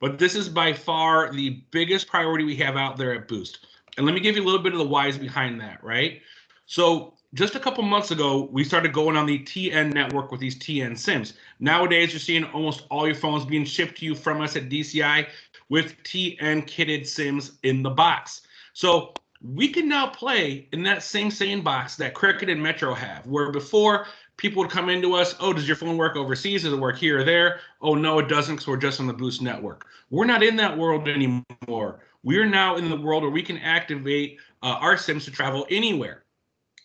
but this is by far the biggest priority we have out there at Boost. And let me give you a little bit of the whys behind that, right? So just a couple months ago, we started going on the TN network with these TN SIMs. Nowadays, you're seeing almost all your phones being shipped to you from us at DCI with TN kitted SIMs in the box. So we can now play in that same sandbox that Cricket and Metro have, where before people would come into us, oh, does your phone work overseas? Does it work here or there? Oh, no, it doesn't, because we're just on the Boost network. We're not in that world anymore. We're now in the world where we can activate our SIMs to travel anywhere.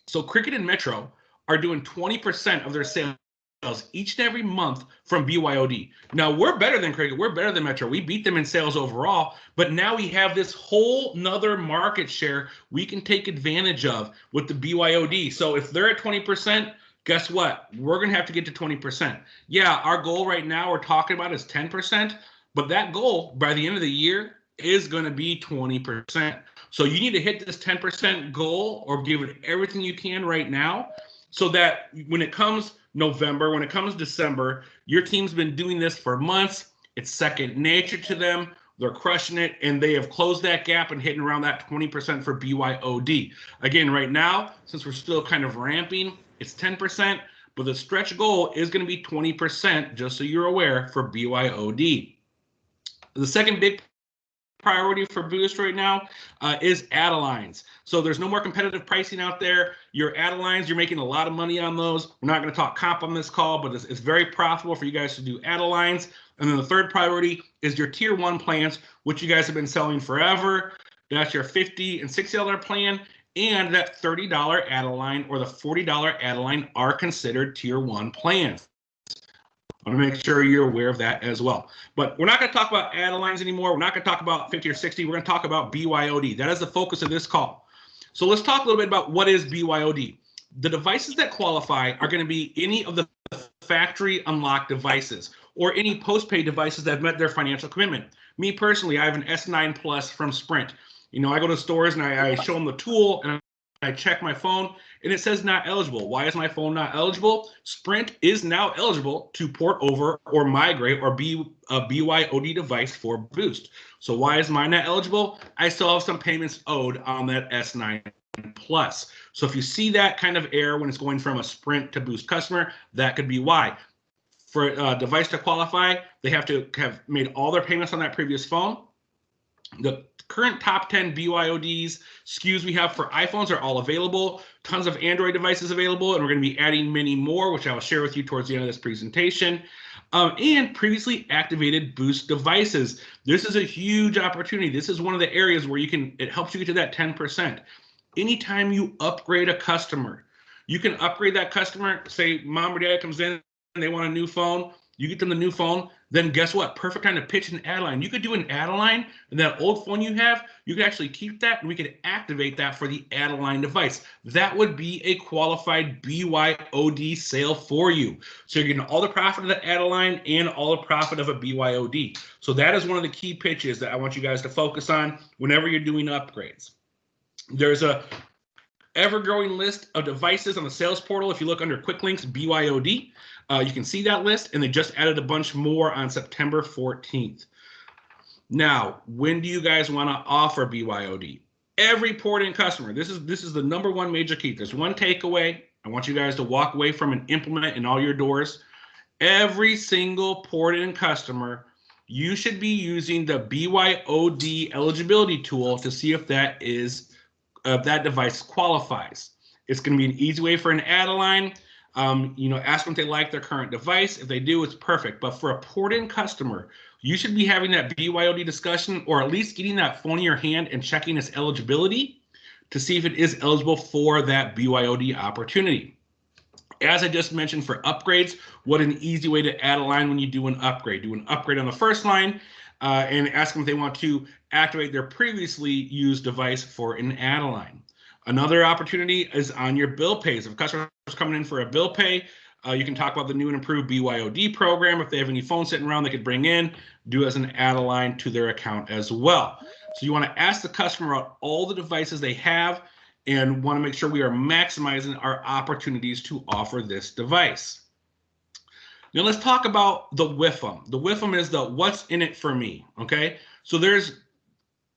So Cricket and Metro are doing 20% of their sales each and every month from BYOD. Now, we're better than Cricket. We're better than Metro. We beat them in sales overall, but now we have this whole nother market share we can take advantage of with the BYOD. So if they're at 20%, guess what? We're going to have to get to 20%. Yeah, our goal right now we're talking about is 10%, but that goal by the end of the year is going to be 20%. So you need to hit this 10% goal or give it everything you can right now so that when it comes November, when it comes December, your team's been doing this for months. It's second nature to them. They're crushing it, and they have closed that gap and hitting around that 20% for BYOD. Again, right now, since we're still kind of ramping, it's 10%, but the stretch goal is going to be 20%, just so you're aware, for BYOD. The second big priority for Boost right now is add-a-lines. So there's no more competitive pricing out there. Your add-a-lines, you're making a lot of money on those. We're not going to talk comp on this call, but it's very profitable for you guys to do add-a-lines. And then the third priority is your tier 1 plans, which you guys have been selling forever. That's your $50 and $60 plan, and that $30 add-a-line or the $40 add-a-line are considered tier 1 plans. I want to make sure you're aware of that as well. But we're not going to talk about add-a-lines anymore. We're not going to talk about 50 or 60. We're going to talk about BYOD. That is the focus of this call. So let's talk a little bit about what is BYOD. The devices that qualify are going to be any of the factory unlocked devices or any postpaid devices that have met their financial commitment. Me personally, I have an S9 Plus from Sprint. You know, I go to stores and I show them the tool and I check my phone and it says not eligible. Why is my phone not eligible? Sprint is now eligible to port over or migrate or be a BYOD device for Boost. So why is mine not eligible? I still have some payments owed on that S9 Plus. So if you see that kind of error when it's going from a Sprint to Boost customer, that could be why. For a device to qualify, they have to have made all their payments on that previous phone. The current top 10 BYODs SKUs we have for iPhones are all available. Tons of Android devices available, and we're going to be adding many more, which I will share with you towards the end of this presentation. And previously activated Boost devices. This is a huge opportunity. This is one of the areas where it helps you get to that 10%. Anytime you upgrade a customer, you can upgrade that customer. Say mom or dad comes in and they want a new phone. You get them the new phone, then guess what? Perfect time to pitch an add-a-line. You could do an add-a-line, and that old phone you have, you could actually keep that, and we could activate that for the add-a-line device. That would be a qualified BYOD sale for you. So you're getting all the profit of the add-a-line and all the profit of a BYOD. So that is one of the key pitches that I want you guys to focus on whenever you're doing upgrades. There's a ever-growing list of devices on the sales portal. If you look under quick links, BYOD, you can see that list, and they just added a bunch more on September 14th. Now, when do you guys want to offer BYOD? Every port-in customer. This is the number one major key. There's one takeaway. I want you guys to walk away from and implement in all your doors. Every single port-in customer, you should be using the BYOD eligibility tool to see if that that device qualifies. It's going to be an easy way for an add-a-line. Ask them if they like their current device. If they do, it's perfect. But for a port-in customer, you should be having that BYOD discussion, or at least getting that phone in your hand and checking its eligibility to see if it is eligible for that BYOD opportunity. As I just mentioned, for upgrades, what an easy way to add a line when you do an upgrade. Do an upgrade on the first line and ask them if they want to activate their previously used device for an add-a-line. Another opportunity is on your bill pays. If a customer is coming in for a bill pay, you can talk about the new and improved BYOD program. If they have any phones sitting around they could bring in, do as an add-a-line to their account as well. So you want to ask the customer about all the devices they have and want to make sure we are maximizing our opportunities to offer this device. Now let's talk about the WIFM. The WIFM is the what's in it for me, okay? So there's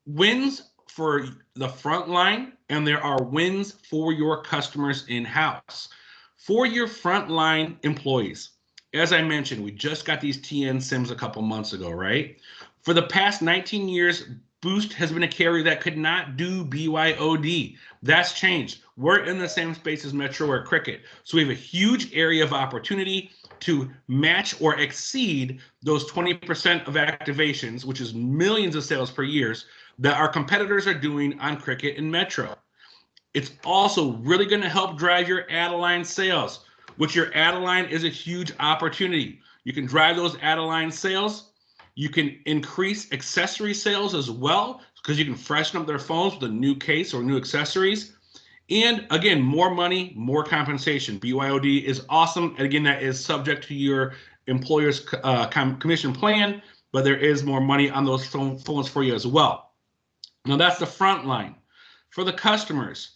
wins for the front line, and there are wins for your customers in-house. For your frontline employees, as I mentioned, we just got these TN SIMs a couple months ago, right? For the past 19 years, Boost has been a carrier that could not do BYOD. That's changed. We're in the same space as Metro or Cricket. So we have a huge area of opportunity to match or exceed those 20% of activations, which is millions of sales per year, that our competitors are doing on Cricket and Metro. It's also really going to help drive your add-a-line sales, which your add-a-line is a huge opportunity. You can drive those add-a-line sales. You can increase accessory sales as well, because you can freshen up their phones with a new case or new accessories. And again, more money, more compensation. BYOD is awesome. And again, that is subject to your employer's commission plan, but there is more money on those phones for you as well. Now that's the front line. For the customers,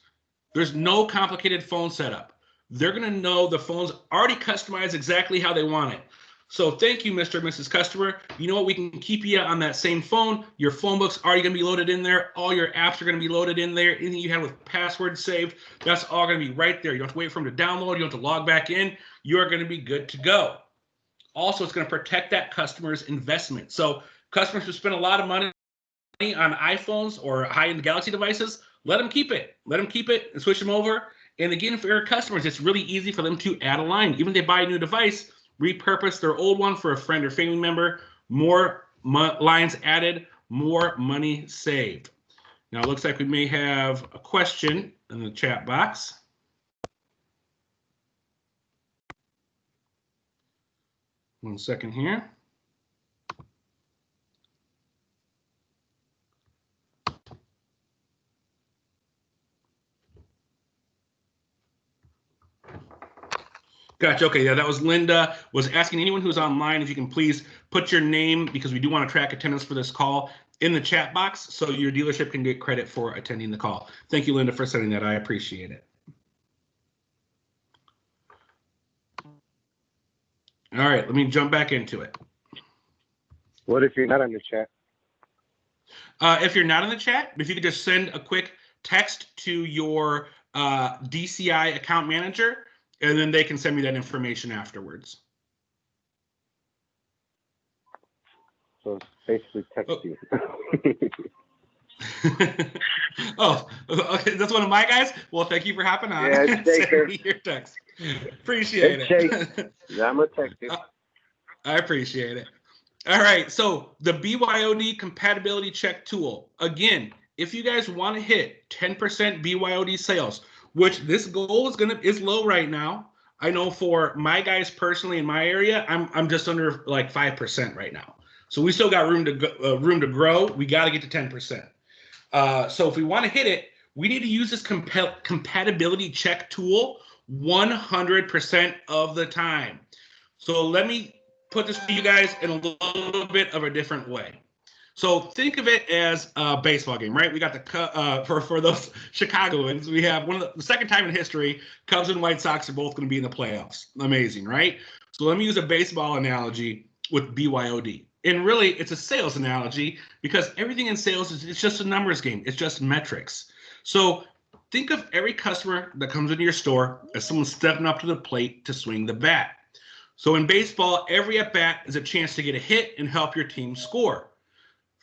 there's no complicated phone setup. They're going to know the phone's already customized exactly how they want it. So thank you, Mr. and Mrs. Customer. You know what? We can keep you on that same phone. Your phone book's already going to be loaded in there. All your apps are going to be loaded in there. Anything you have with passwords saved, that's all going to be right there. You don't have to wait for them to download. You don't have to log back in. You are going to be good to go. Also, it's going to protect that customer's investment. So customers who spend a lot of money on iPhones or high-end Galaxy devices, let them keep it. Let them keep it and switch them over. And again, for your customers, it's really easy for them to add a line. Even if they buy a new device, repurpose their old one for a friend or family member. More lines added, more money saved. Now, it looks like we may have a question in the chat box. One second here. Gotcha. Okay, yeah, that was Linda. Was asking anyone who's online if you can please put your name, because we do want to track attendance for this call, in the chat box so your dealership can get credit for attending the call. Thank you, Linda, for sending that. I appreciate it. All right, let me jump back into it. What if you're not on the chat? If you're not in the chat, if you could just send a quick text to your DCI account manager, and then they can send me that information afterwards. So basically text you. Oh, okay, that's one of my guys? Well, thank you for hopping on. Yeah, Send me your text. Appreciate it. Yeah, I'm going to text you. I appreciate it. All right, so the BYOD compatibility check tool. Again, if you guys want to hit 10% BYOD sales, which this goal is low right now. I know for my guys personally in my area, I'm just under like 5% right now. So we still got room to grow. We got to get to 10%. So if we want to hit it, we need to use this compatibility check tool 100% of the time. So let me put this to you guys in a little bit of a different way. So think of it as a baseball game, right? We got the for those Chicagoans, we have the second time in history, Cubs and White Sox are both going to be in the playoffs. Amazing, right? So let me use a baseball analogy with BYOD. And really, it's a sales analogy because everything in sales it's just a numbers game. It's just metrics. So think of every customer that comes into your store as someone stepping up to the plate to swing the bat. So in baseball, every at-bat is a chance to get a hit and help your team score.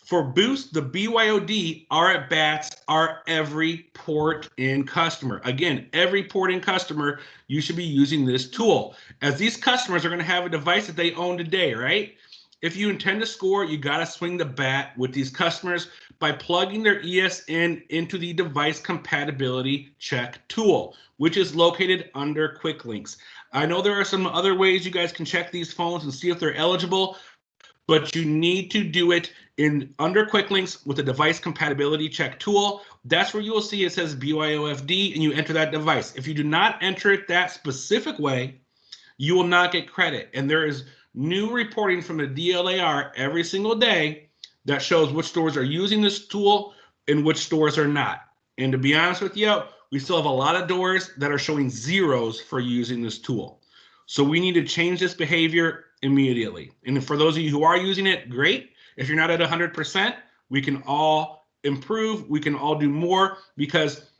For Boost, the BYOD, our at-bats are every port-in customer. Again, every port-in customer, you should be using this tool. As these customers are going to have a device that they own today, right? If you intend to score, you got to swing the bat with these customers by plugging their ESN into the device compatibility check tool, which is located under Quick Links. I know there are some other ways you guys can check these phones and see if they're eligible, but you need to do it under Quick Links with the device compatibility check tool. That's where you will see it says BYOFD and you enter that device. If you do not enter it that specific way, you will not get credit. And there is new reporting from the DLAR every single day that shows which stores are using this tool and which stores are not. And to be honest with you, we still have a lot of doors that are showing zeros for using this tool. So we need to change this behavior immediately. And for those of you who are using it, great. If you're not at 100%, we can all improve. We can all do more, because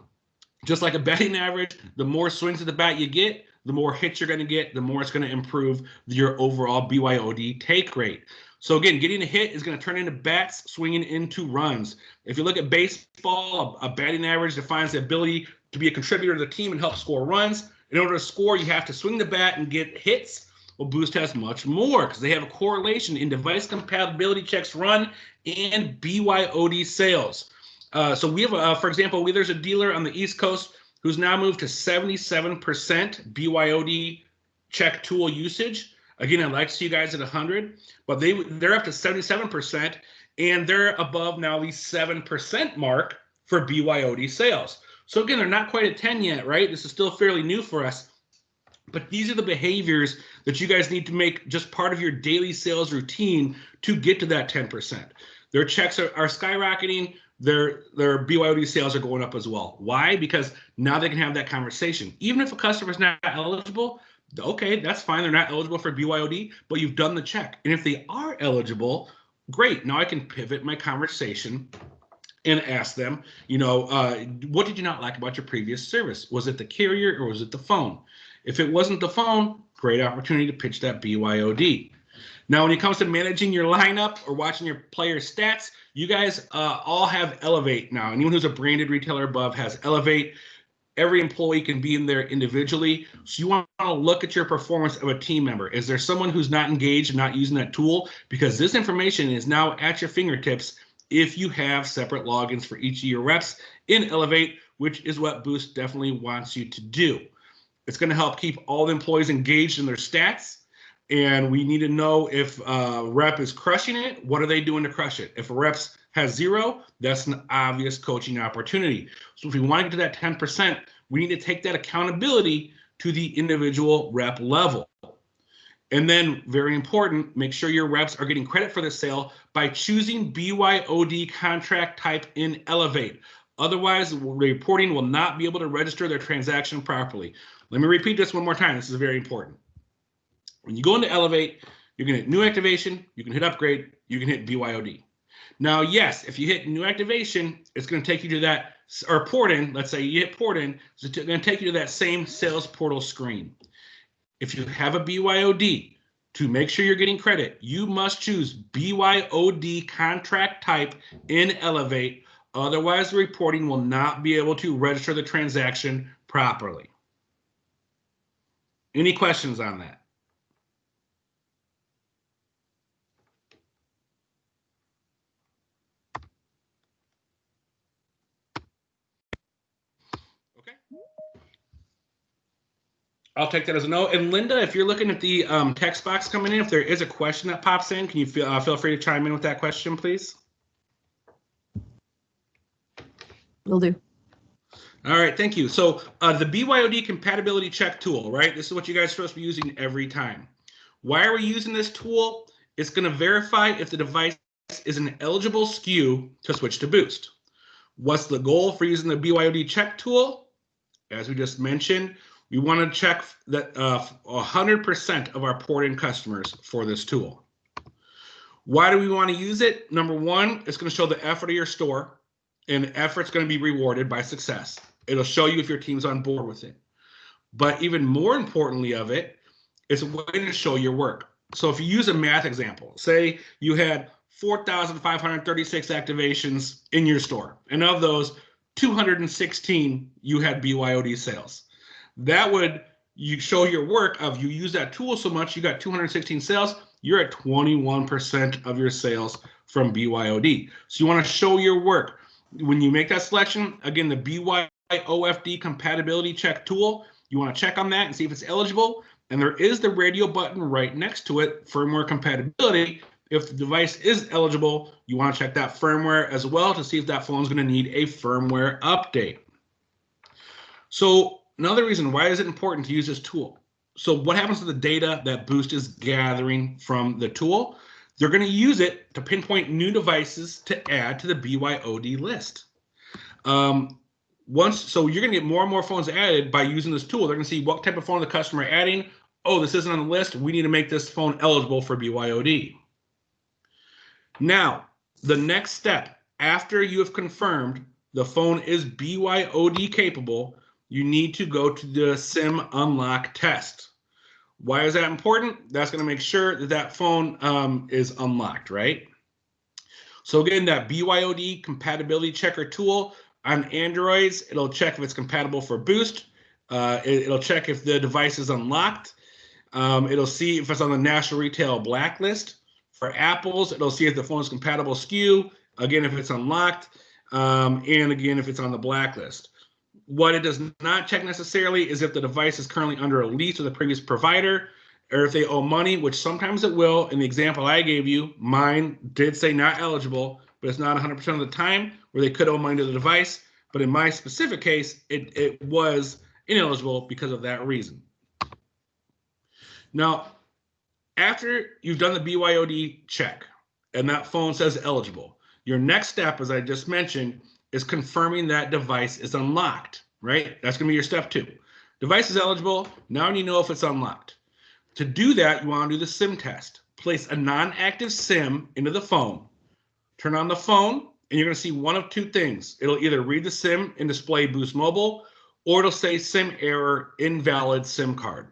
just like a batting average, the more swings at the bat you get, the more hits you're going to get, the more it's going to improve your overall BYOD take rate. So again, getting a hit is going to turn into bats, swinging into runs. If you look at baseball, a batting average defines the ability to be a contributor to the team and help score runs. In order to score, you have to swing the bat and get hits. Well, Boost has much more, because they have a correlation in device compatibility checks run and BYOD sales. So we have, for example, there's a dealer on the East Coast who's now moved to 77% BYOD check tool usage. Again, I'd like to see you guys at 100, but they're up to 77%, and they're above now the 7% mark for BYOD sales. So again, they're not quite at 10 yet, right? This is still fairly new for us. But these are the behaviors that you guys need to make just part of your daily sales routine to get to that 10%. Their checks are skyrocketing. Their BYOD sales are going up as well. Why? Because now they can have that conversation. Even if a customer is not eligible, okay, that's fine. They're not eligible for BYOD, but you've done the check. And if they are eligible, great. Now I can pivot my conversation and ask them, what did you not like about your previous service? Was it the carrier or was it the phone? If it wasn't the phone, great opportunity to pitch that BYOD. Now, when it comes to managing your lineup or watching your player stats, you guys all have Elevate now. Anyone who's a branded retailer above has Elevate. Every employee can be in there individually. So you want to look at your performance of a team member. Is there someone who's not engaged and not using that tool? Because this information is now at your fingertips if you have separate logins for each of your reps in Elevate, which is what Boost definitely wants you to do. It's going to help keep all the employees engaged in their stats. And we need to know if a rep is crushing it, what are they doing to crush it? If a rep has 0, that's an obvious coaching opportunity. So if we want to get to that 10%, we need to take that accountability to the individual rep level. And then, very important, make sure your reps are getting credit for the sale by choosing BYOD contract type in Elevate. Otherwise, reporting will not be able to register their transaction properly. Let me repeat this one more time. This is very important. When you go into Elevate, you can hit new activation, you can hit upgrade, you can hit BYOD. Now, yes, if you hit new activation, it's going to take you to that, or port in, let's say you hit port in, it's going to take you to that same sales portal screen. If you have a BYOD, to make sure you're getting credit, you must choose BYOD contract type in Elevate. Otherwise, the reporting will not be able to register the transaction properly. Any questions on that? Okay. I'll take that as a no. And Linda, if you're looking at the text box coming in, if there is a question that pops in, can you feel free to chime in with that question, please? Will do. All right, thank you. So the BYOD compatibility check tool, right? This is what you guys are supposed to be using every time. Why are we using this tool? It's going to verify if the device is an eligible SKU to switch to Boost. What's the goal for using the BYOD check tool? As we just mentioned, we want to check that 100% of our port-in customers for this tool. Why do we want to use it? Number one, it's going to show the effort of your store, and effort's going to be rewarded by success. It'll show you if your team's on board with it. But even more importantly of it, it's a way to show your work. So if you use a math example, say you had 4,536 activations in your store, and of those, 216 you had BYOD sales. That would you show your work of you use that tool so much, you got 216 sales, you're at 21% of your sales from BYOD. So you want to show your work. When you make that selection, again, the BYOFD compatibility check tool, you want to check on that and see if it's eligible. And there is the radio button right next to it, firmware compatibility. If the device is eligible, you want to check that firmware as well to see if that phone is going to need a firmware update. So another reason why is it important to use this tool? So what happens to the data that Boost is gathering from the tool? They're going to use it to pinpoint new devices to add to the BYOD list. So you're going to get more and more phones added by using this tool. They're going to see what type of phone the customer adding. oh, this isn't on the list. We need to make this phone eligible for BYOD. Now, the next step, after you have confirmed the phone is BYOD capable, you need to go to the SIM unlock test. Why is that important? That's going to make sure that that phone is unlocked, right? So again, that BYOD compatibility checker tool on Androids, it'll check if it's compatible for Boost. It'll check if the device is unlocked. It'll see if it's on the National Retail Blacklist. For Apples, it'll see if the phone is compatible SKU, again, if it's unlocked, and again, if it's on the blacklist. What it does not check necessarily is if the device is currently under a lease with a previous provider, or if they owe money, which sometimes it will. In the example I gave you, mine did say not eligible, but it's not 100% of the time where they could owe money to the device. But in my specific case, it was ineligible because of that reason. Now, after you've done the BYOD check and that phone says eligible, your next step, as I just mentioned, is confirming that device is unlocked, right? That's going to be your step 2. Device is eligible. Now you know if it's unlocked. To do that, you want to do the SIM test. Place a non-active SIM into the phone. Turn on the phone, and you're going to see one of 2 things. It'll either read the SIM and display Boost Mobile, or it'll say SIM error, invalid SIM card.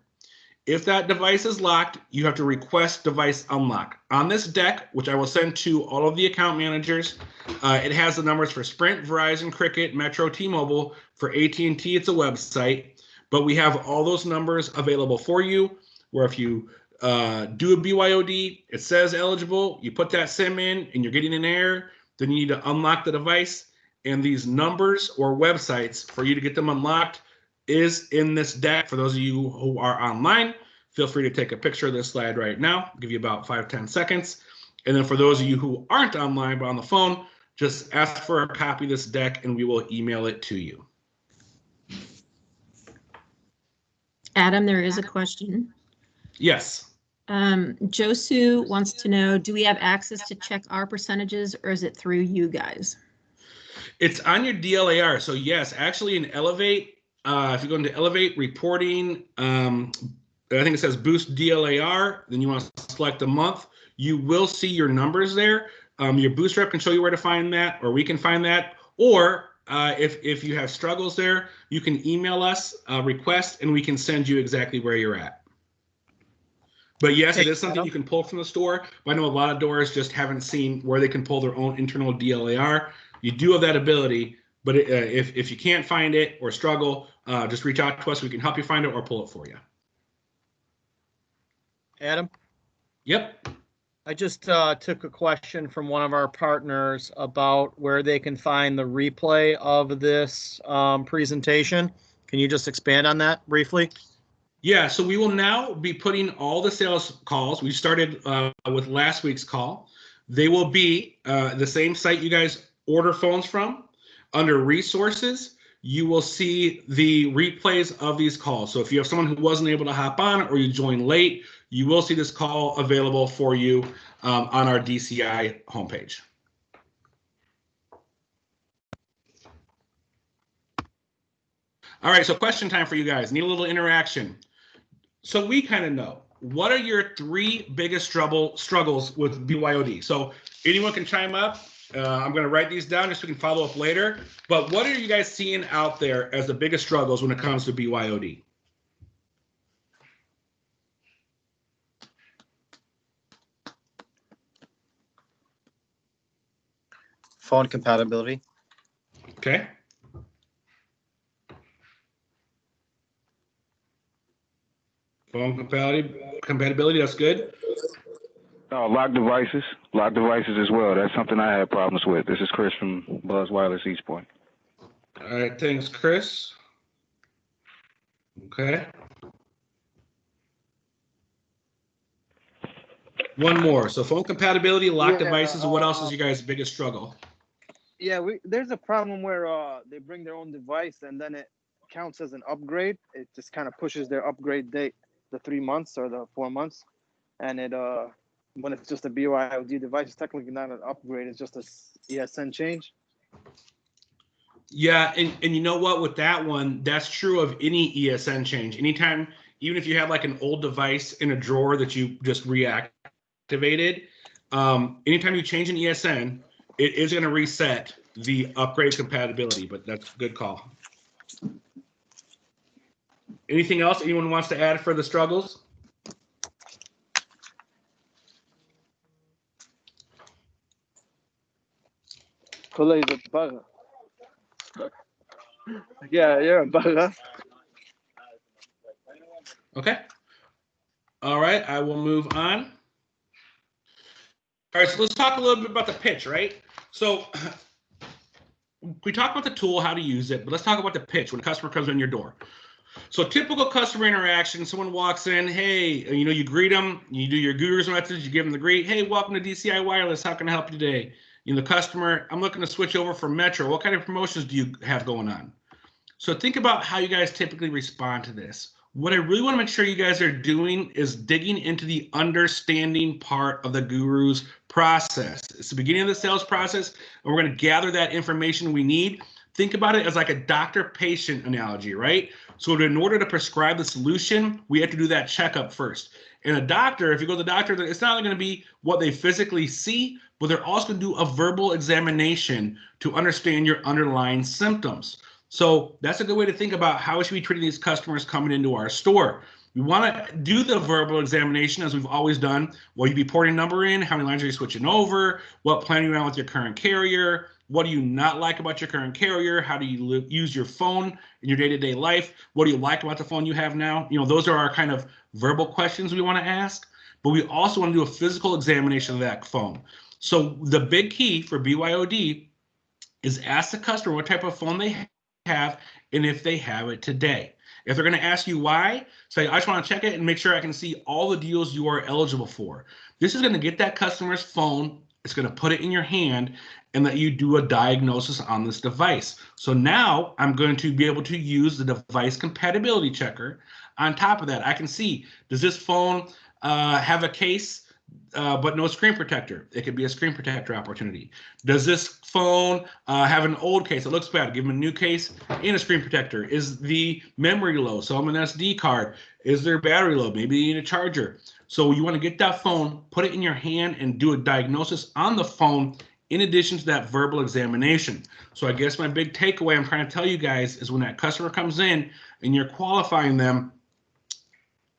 If that device is locked, you have to request device unlock. On this deck, which I will send to all of the account managers, it has the numbers for Sprint, Verizon, Cricket, Metro, T-Mobile. For AT&T, it's a website. But we have all those numbers available for you, where if you do a BYOD, it says eligible, you put that SIM in, and you're getting an error, then you need to unlock the device. And these numbers or websites for you to get them unlocked is in this deck. For those of you who are online, feel free to take a picture of this slide right now. I'll give you about 5-10 seconds. And then for those of you who aren't online but on the phone, just ask for a copy of this deck and we will email it to you. Adam, there is a question. Yes. Josu wants to know, do we have access to check our percentages, or is it through you guys? It's on your DLAR. So yes, actually in Elevate, if you go into Elevate reporting, I think it says Boost DLAR, then you want to select a month. You will see your numbers there. Your Boost rep can show you where to find that, or we can find that. Or if you have struggles there, you can email us a request and we can send you exactly where you're at. But yes, it is something you can pull from the store. But I know a lot of doors just haven't seen where they can pull their own internal DLAR. You do have that ability, but if you can't find it or struggle, just reach out to us. We can help you find it or pull it for you. Adam? Yep. I just took a question from one of our partners about where they can find the replay of this presentation. Can you just expand on that briefly? Yeah, so we will now be putting all the sales calls. We started with last week's call. They will be the same site you guys order phones from. Under resources, you will see the replays of these calls. So if you have someone who wasn't able to hop on or you joined late, you will see this call available for you on our DCI homepage. All right, so question time for you guys. Need a little interaction. So we kind of know, what are your 3 biggest struggles with BYOD? So anyone can chime up. I'm going to write these down just so we can follow up later. But what are you guys seeing out there as the biggest struggles when it comes to BYOD? Phone compatibility. Okay. Phone compatibility, that's good. Lock devices as well. That's something I have problems with. This is Chris from Buzz Wireless East Point. All right, thanks, Chris. Okay. One more. So phone compatibility, lock devices, and what else is your guys' biggest struggle? Yeah, there's a problem where they bring their own device and then it counts as an upgrade. It just kind of pushes their upgrade date, the 3 months or the 4 months, and it when it's just a BYOD device, it's technically not an upgrade. It's just a ESN change. Yeah, and you know what? With that one, that's true of any ESN change. Anytime even if you have like an old device in a drawer that you just reactivated, anytime you change an ESN, it is going to reset the upgrade compatibility, but that's a good call. Anything else anyone wants to add for the struggles? Kula is a bugger. Yeah, you're a bugger. Okay. All right, I will move on. All right, so let's talk a little bit about the pitch, right? So we talk about the tool, how to use it, but let's talk about the pitch when a customer comes in your door. So typical customer interaction, someone walks in, hey, you greet them, you do your Gurus message, you give them the greet, hey, welcome to DCI Wireless, how can I help you today? The customer, I'm looking to switch over from Metro. What kind of promotions do you have going on? So think about how you guys typically respond to this. What I really want to make sure you guys are doing is digging into the understanding part of the Guru's process. It's the beginning of the sales process, and we're going to gather that information we need. Think about it as like a doctor-patient analogy, right? So in order to prescribe the solution, we have to do that checkup first. And a doctor, if you go to the doctor, it's not only going to be what they physically see, but they're also going to do a verbal examination to understand your underlying symptoms. So that's a good way to think about how we should be treating these customers coming into our store. We want to do the verbal examination as we've always done. Will you be porting number in? How many lines are you switching over? What plan are you on with your current carrier? What do you not like about your current carrier? How do you use your phone in your day-to-day life? What do you like about the phone you have now? Those are our kind of verbal questions we want to ask, but we also want to do a physical examination of that phone. So the big key for BYOD is ask the customer what type of phone they have and if they have it today. If they're going to ask you why, say, I just want to check it and make sure I can see all the deals you are eligible for. This is going to get that customer's phone. It's going to put it in your hand and let you do a diagnosis on this device. So now I'm going to be able to use the device compatibility checker. On top of that, I can see, does this phone have a case but no screen protector? It could be a screen protector opportunity. Does this phone have an old case? It looks bad. Give them a new case and a screen protector. Is the memory low? So I'm an SD card. Is there battery low? Maybe you need a charger. So you want to get that phone, put it in your hand, and do a diagnosis on the phone in addition to that verbal examination. So I guess my big takeaway I'm trying to tell you guys is when that customer comes in and you're qualifying them,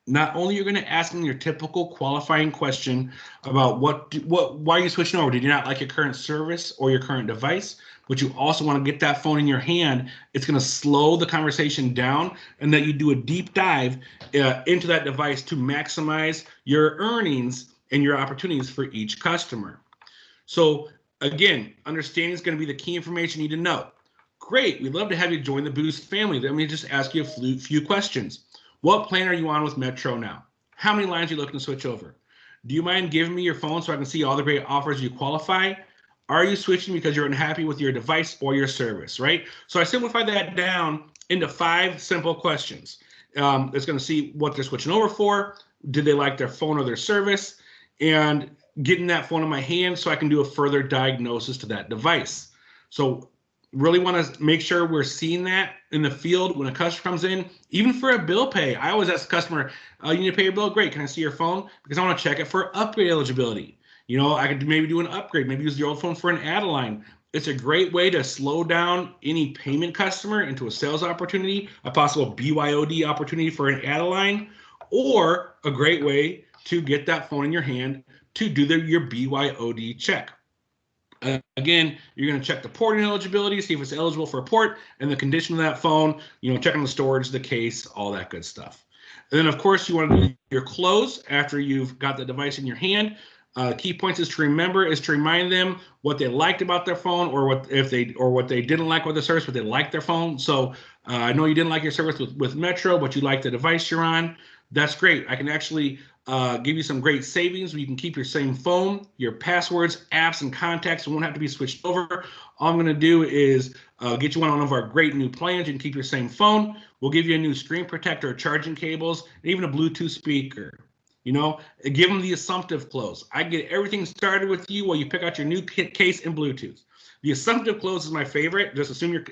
not only you're going to ask them your typical qualifying question about why are you switching over? Did you not like your current service or your current device? But you also want to get that phone in your hand. It's going to slow the conversation down and that you do a deep dive into that device to maximize your earnings and your opportunities for each customer. So again, understanding is going to be the key information you need to know. Great. We'd love to have you join the Boost family. Let me just ask you a few questions. What plan are you on with Metro now? How many lines are you looking to switch over? Do you mind giving me your phone so I can see all the great offers you qualify? Are you switching because you're unhappy with your device or your service, right? So I simplified that down into 5 simple questions. It's going to see what they're switching over for. Did they like their phone or their service? And getting that phone in my hand so I can do a further diagnosis to that device. So really want to make sure we're seeing that in the field when a customer comes in, even for a bill pay. I always ask the customer, you need to pay your bill? Great. Can I see your phone? Because I want to check it for upgrade eligibility. I could maybe do an upgrade, maybe use your old phone for an add-a-line. It's a great way to slow down any payment customer into a sales opportunity, a possible BYOD opportunity for an add-a-line, or a great way to get that phone in your hand to do your BYOD check. Again, you're going to check the porting eligibility, see if it's eligible for a port, and the condition of that phone, checking the storage, the case, all that good stuff. And then, of course, you want to do your close after you've got the device in your hand. Key points is to remind them what they liked about their phone, or what they didn't like with the service, but they liked their phone. So I know you didn't like your service with Metro, but you like the device you're on. That's great. I can actually give you some great savings where you can keep your same phone, your passwords, apps, and contacts won't have to be switched over. All I'm going to do is get you on one of our great new plans. You can keep your same phone. We'll give you a new screen protector, charging cables, and even a Bluetooth speaker. Give them the assumptive close. I get everything started with you while you pick out your new case and Bluetooth. The assumptive close is my favorite. Just assume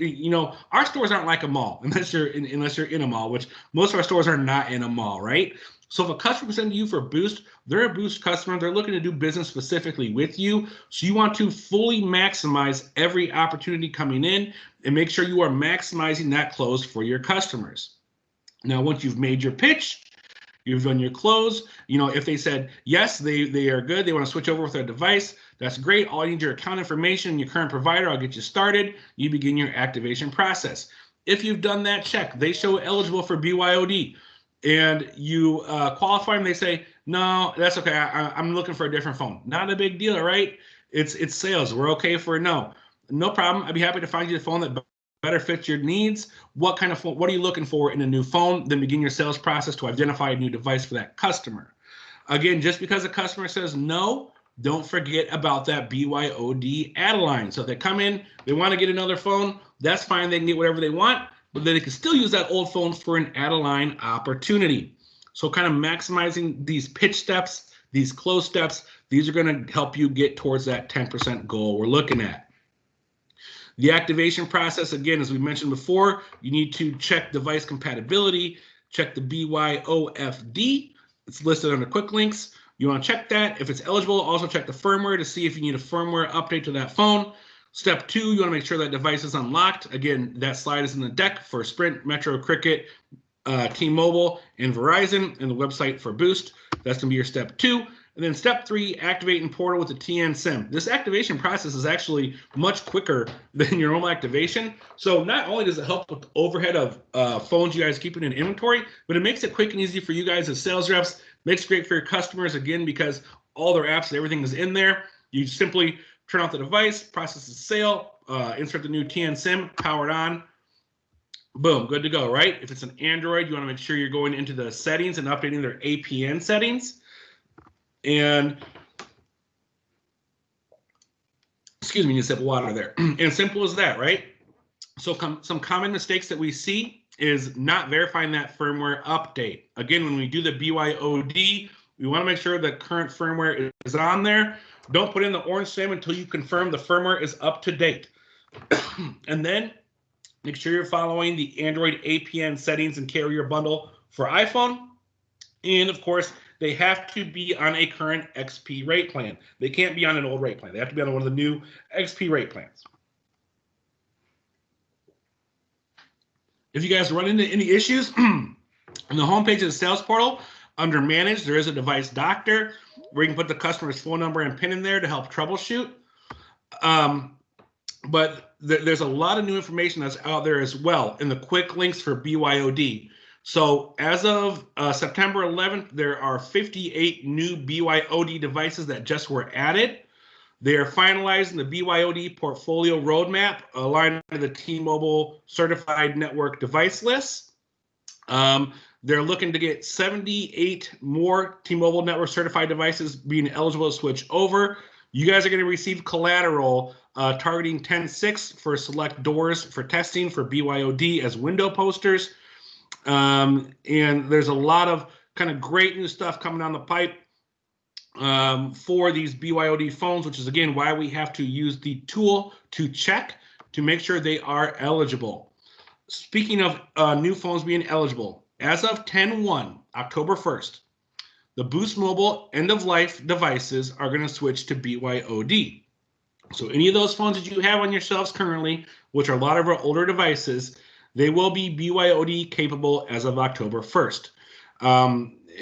our stores aren't like a mall unless you're in a mall, which most of our stores are not in a mall, right? So if a customer sends you for Boost, they're a Boost customer. They're looking to do business specifically with you. So you want to fully maximize every opportunity coming in and make sure you are maximizing that close for your customers. Now, once you've made your pitch, you've done your close, if they said, yes, they are good, they want to switch over with their device, that's great. All you need your account information, your current provider, I'll get you started. You begin your activation process. If you've done that check, they show eligible for BYOD, and you qualify them, they say, no, that's okay, I'm looking for a different phone. Not a big deal, right? It's sales. We're okay for no problem. I'd be happy to find you a phone that better fits your needs. What kind of phone, what are you looking for in a new phone? Then begin your sales process to identify a new device for that customer. Again, just because a customer says no, don't forget about that BYOD add-a-line. So if they come in, they want to get another phone, that's fine. They can get whatever they want, but then they can still use that old phone for an add-a-line opportunity. So kind of maximizing these pitch steps, these close steps, these are going to help you get towards that 10% goal we're looking at. The activation process, again, as we mentioned before, you need to check device compatibility, check the BYOFD. It's listed under quick links. You want to check that. If it's eligible, also check the firmware to see if you need a firmware update to that phone. Step 2, you want to make sure that device is unlocked. Again, that slide is in the deck for Sprint, Metro, Cricket, T-Mobile, and Verizon, and the website for Boost. That's going to be your step 2. And then step 3, activate in portal with the TN SIM. This activation process is actually much quicker than your normal activation. So not only does it help with the overhead of phones you guys keeping in inventory, but it makes it quick and easy for you guys as sales reps. Makes it great for your customers, again, because all their apps and everything is in there. You simply turn off the device, process the sale, insert the new TN SIM, power it on. Boom, good to go, right? If it's an Android, you want to make sure you're going into the settings and updating their APN settings. And excuse me, need a sip of water there. And simple as that, right? So some common mistakes that we see is not verifying that firmware update. Again, when we do the BYOD, we want to make sure that current firmware is on there. Don't put in the orange SIM until you confirm the firmware is up to date. And then make sure you're following the Android APN settings and carrier bundle for iPhone. And of course, they have to be on a current XP rate plan. They can't be on an old rate plan. They have to be on one of the new XP rate plans. If you guys run into any issues, on the homepage of the sales portal, under Manage, there is a device doctor where you can put the customer's phone number and PIN in there to help troubleshoot. But there's a lot of new information that's out there as well in the quick links for BYOD. So as of September 11th, there are 58 new BYOD devices that just were added. They are finalizing the BYOD portfolio roadmap aligned to the T-Mobile certified network device list. They're looking to get 78 more T-Mobile network certified devices being eligible to switch over. You guys are going to receive collateral targeting 10.6 for select doors for testing for BYOD as window posters. And there's a lot of kind of great new stuff coming down the pipe for these BYOD phones, which is, again, why we have to use the tool to check to make sure they are eligible. Speaking of new phones being eligible, as of 10/1, October 1st, the Boost Mobile end-of-life devices are going to switch to BYOD. So any of those phones that you have on your shelves currently, which are a lot of our older devices, they will be BYOD capable as of October 1st,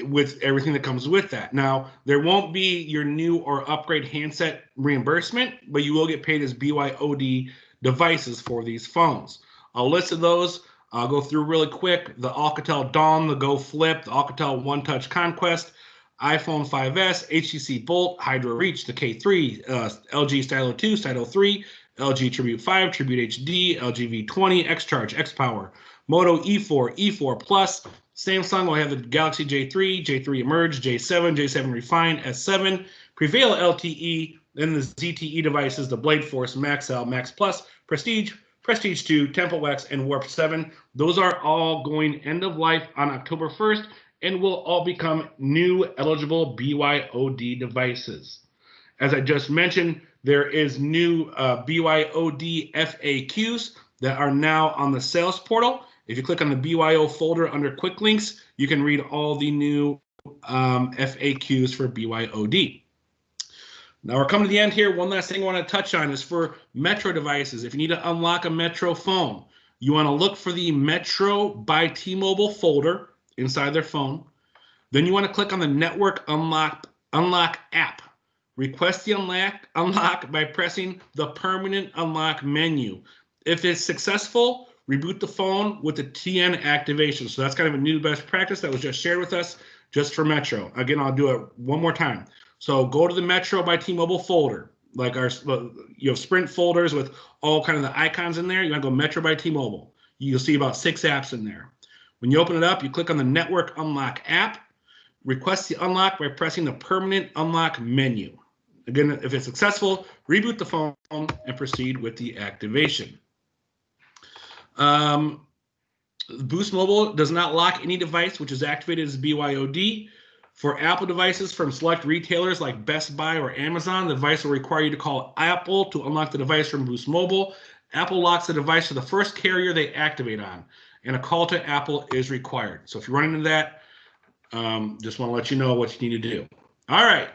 with everything that comes with that. Now, there won't be your new or upgrade handset reimbursement, but you will get paid as BYOD devices for these phones. A list of those I'll go through really quick: the Alcatel Dawn, the Go Flip, the Alcatel One Touch Conquest, iPhone 5S, HTC Bolt, Hydro Reach, the K3, LG Stylo 2, Stylo 3, LG Tribute 5, Tribute HD, LG V20, X-Charge, X-Power, Moto E4, E4 Plus, Samsung will have the Galaxy J3, J3 Emerge, J7, J7 Refine, S7, Prevail LTE, then the ZTE devices, the Blade Force, Max L, Max Plus, Prestige, Prestige 2, Temple X, and Warp 7. Those are all going end of life on October 1st and will all become new eligible BYOD devices. As I just mentioned, there is new BYOD FAQs that are now on the sales portal. If you click on the BYO folder under quick links, you can read all the new FAQs for BYOD. Now we're coming to the end here. One last thing I want to touch on is for Metro devices. If you need to unlock a Metro phone, you want to look for the Metro by T-Mobile folder inside their phone. Then you want to click on the Network Unlock app. Request the unlock by pressing the permanent unlock menu. If it's successful, reboot the phone with the TN activation. So that's kind of a new best practice that was just shared with us just for Metro. Again, I'll do it one more time. So go to the Metro by T-Mobile folder, like our Sprint folders with all kind of the icons in there. You want to go Metro by T-Mobile. You'll see about 6 apps in there. When you open it up, you click on the Network Unlock app. Request the unlock by pressing the permanent unlock menu. Again, if it's successful, reboot the phone and proceed with the activation. Boost Mobile does not lock any device which is activated as BYOD. For Apple devices from select retailers like Best Buy or Amazon, the device will require you to call Apple to unlock the device from Boost Mobile. Apple locks the device to the first carrier they activate on, and a call to Apple is required. So if you run into that, just want to let you know what you need to do. All right,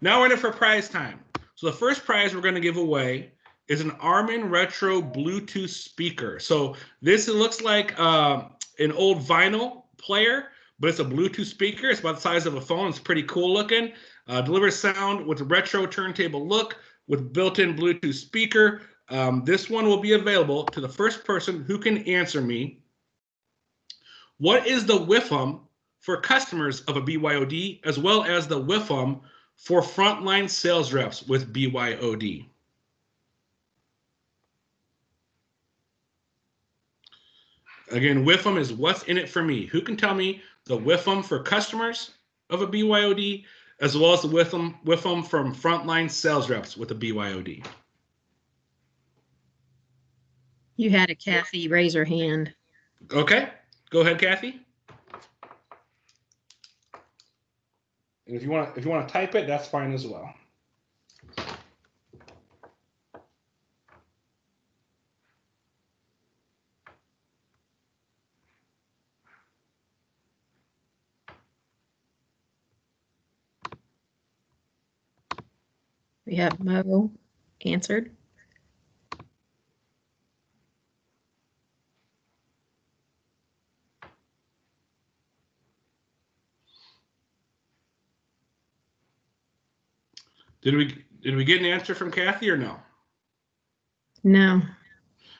now we're in it for prize time. So the first prize we're going to give away is an Armin Retro Bluetooth speaker. So this, it looks like an old vinyl player, but it's a Bluetooth speaker. It's about the size of a phone. It's pretty cool looking. Delivers sound with a retro turntable look with built-in Bluetooth speaker. This one will be available to the first person who can answer me. What is the WIFM for customers of a BYOD, as well as the WIFM for frontline sales reps with BYOD? Again, WIFM is what's in it for me. Who can tell me the WIFM for customers of a BYOD, as well as the WIFM from frontline sales reps with a BYOD? You had a Kathy raise her hand. Okay, go ahead, Kathy. And if you want to type it, that's fine as well. We have Mo answered. Did we get an answer from Kathy or no? No.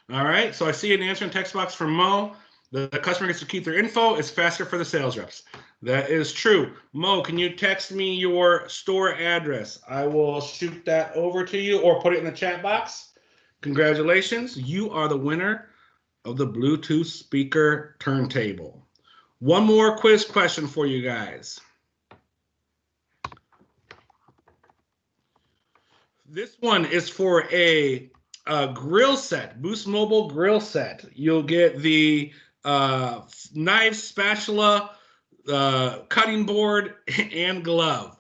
All right, so I see an answer in text box from Mo. The customer gets to keep their info. It's faster for the sales reps. That is true. Mo, can you text me your store address? I will shoot that over to you or put it in the chat box. Congratulations. You are the winner of the Bluetooth speaker turntable. One more quiz question for you guys. This one is for a grill set, Boost Mobile grill set. You'll get the knife, spatula, cutting board, and glove.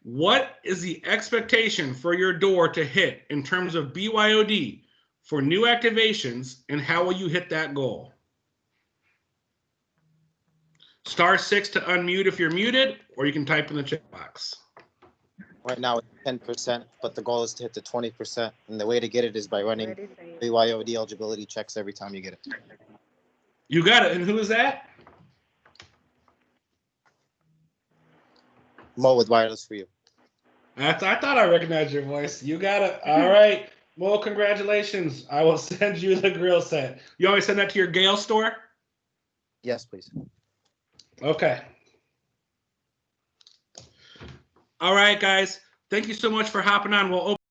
What is the expectation for your door to hit in terms of BYOD for new activations, and how will you hit that goal? *6 to unmute if you're muted, or you can type in the chat box. Right now it's 10%, but the goal is to hit the 20%. And the way to get it is by running BYOD eligibility checks every time you get it. You got it. And who is that? Mo with Wireless for You. I thought I recognized your voice. You got it. All right. Well, congratulations. I will send you the grill set. You always send that to your Gale store? Yes, please. Okay. All right, guys. Thank you so much for hopping on. We'll open